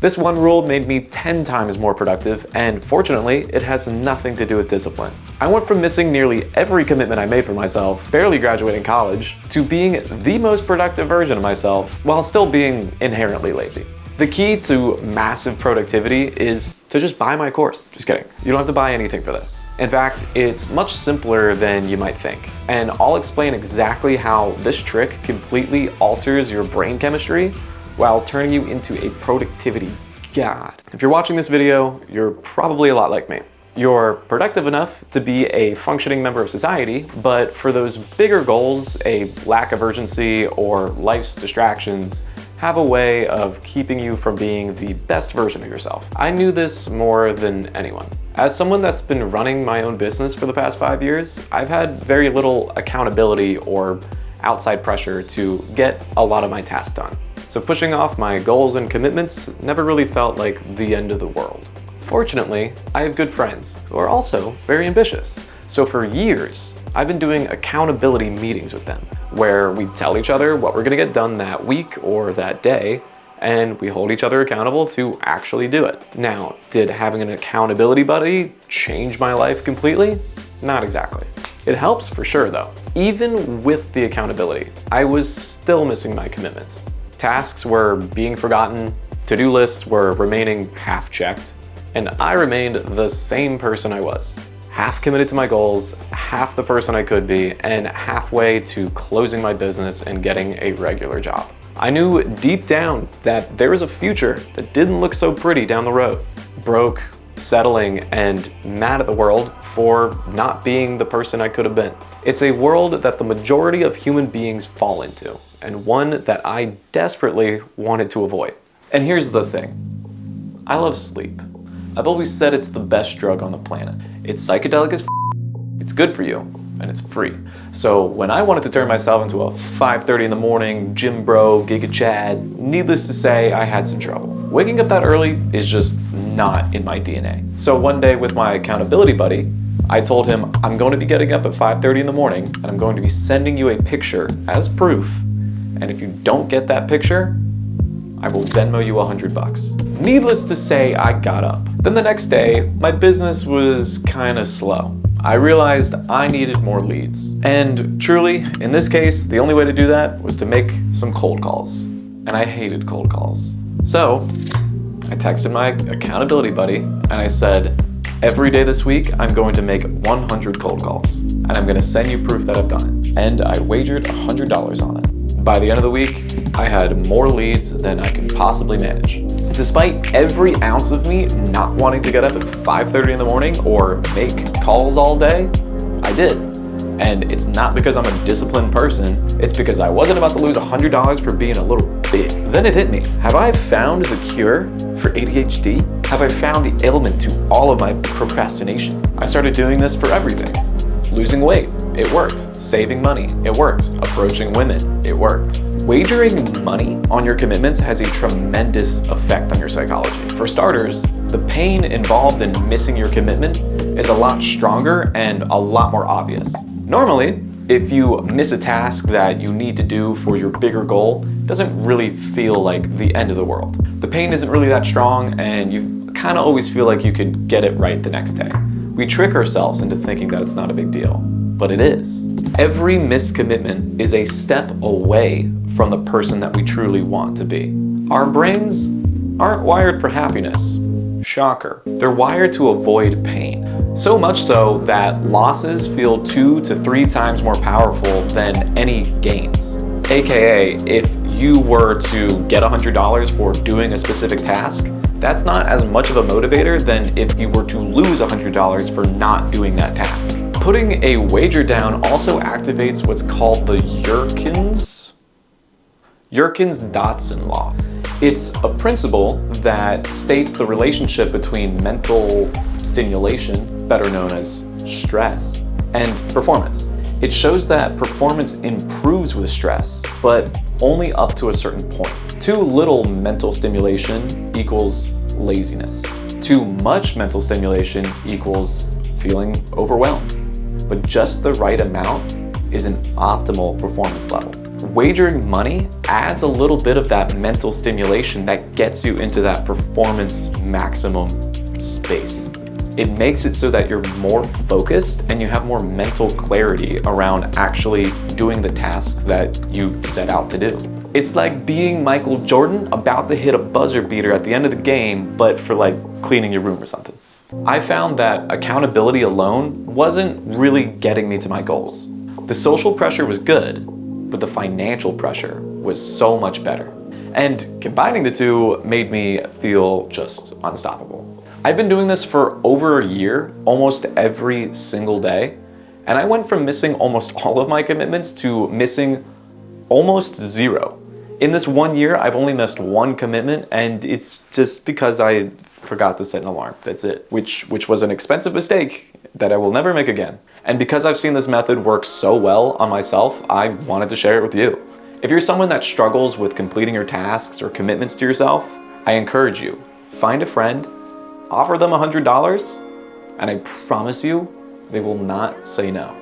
This one rule made me 10 times more productive, and fortunately, it has nothing to do with discipline. I went from missing nearly every commitment I made for myself, barely graduating college, to being the most productive version of myself while still being inherently lazy. The key to massive productivity is to just buy my course. Just kidding. You don't have to buy anything for this. In fact, it's much simpler than you might think. And I'll explain exactly how this trick completely alters your brain chemistry while turning you into a productivity god. If you're watching this video, you're probably a lot like me. You're productive enough to be a functioning member of society, but for those bigger goals, a lack of urgency or life's distractions have a way of keeping you from being the best version of yourself. I knew this more than anyone. As someone that's been running my own business for the past 5 years, I've had very little accountability or outside pressure to get a lot of my tasks done. So pushing off my goals and commitments never really felt like the end of the world. Fortunately, I have good friends who are also very ambitious. So for years, I've been doing accountability meetings with them, where we tell each other what we're gonna get done that week or that day, and we hold each other accountable to actually do it. Now, did having an accountability buddy change my life completely? Not exactly. It helps for sure though. Even with the accountability, I was still missing my commitments. Tasks were being forgotten, to-do lists were remaining half-checked, and I remained the same person I was. Half committed to my goals, half the person I could be, and halfway to closing my business and getting a regular job. I knew deep down that there was a future that didn't look so pretty down the road. Broke, settling, and mad at the world for not being the person I could have been. It's a world that the majority of human beings fall into, and one that I desperately wanted to avoid. And here's the thing. I love sleep. I've always said it's the best drug on the planet. It's psychedelic as it's good for you, and it's free. So when I wanted to turn myself into a 5:30 in the morning gym bro, Giga Chad, needless to say, I had some trouble. Waking up that early is just not in my DNA. So one day with my accountability buddy, I told him, I'm going to be getting up at 5:30 in the morning, and I'm going to be sending you a picture as proof. And if you don't get that picture, I will Venmo you $100. Needless to say, I got up. Then the next day, my business was kind of slow. I realized I needed more leads. And truly, in this case, the only way to do that was to make some cold calls. And I hated cold calls. So I texted my accountability buddy and I said, every day this week, I'm going to make 100 cold calls. And I'm gonna send you proof that I've done it. And I wagered $100 on it. By the end of the week, I had more leads than I could possibly manage. Despite every ounce of me not wanting to get up at 5:30 in the morning or make calls all day, I did. And it's not because I'm a disciplined person, it's because I wasn't about to lose $100 for being a little bitch. Then it hit me. Have I found the cure for ADHD? Have I found the ailment to all of my procrastination? I started doing this for everything. Losing weight, it worked. Saving money, it worked. Approaching women, it worked. Wagering money on your commitments has a tremendous effect on your psychology. For starters, the pain involved in missing your commitment is a lot stronger and a lot more obvious. Normally, if you miss a task that you need to do for your bigger goal, it doesn't really feel like the end of the world. The pain isn't really that strong and you kind of always feel like you could get it right the next day. We trick ourselves into thinking that it's not a big deal, but it is. Every missed commitment is a step away from the person that we truly want to be. Our brains aren't wired for happiness. Shocker. They're wired to avoid pain. So much so that losses feel 2 to 3 times more powerful than any gains. AKA, if you were to get $100 for doing a specific task, that's not as much of a motivator than if you were to lose $100 for not doing that task. Putting a wager down also activates what's called the Yerkins-Dodson law. It's a principle that states the relationship between mental stimulation, better known as stress, and performance. It shows that performance improves with stress, but only up to a certain point. Too little mental stimulation equals laziness. Too much mental stimulation equals feeling overwhelmed. But just the right amount is an optimal performance level. Wagering money adds a little bit of that mental stimulation that gets you into that performance maximum space. It makes it so that you're more focused and you have more mental clarity around actually doing the task that you set out to do. It's like being Michael Jordan about to hit a buzzer beater at the end of the game, but for like cleaning your room or something. I found that accountability alone wasn't really getting me to my goals. The social pressure was good, but the financial pressure was so much better. And combining the two made me feel just unstoppable. I've been doing this for over a year, almost every single day, and I went from missing almost all of my commitments to missing almost zero. In this 1 year, I've only missed one commitment, and it's just because I forgot to set an alarm. That's it, which was an expensive mistake that I will never make again. And because I've seen this method work so well on myself, I wanted to share it with you. If you're someone that struggles with completing your tasks or commitments to yourself, I encourage you, find a friend, offer them $100, and I promise you, they will not say no.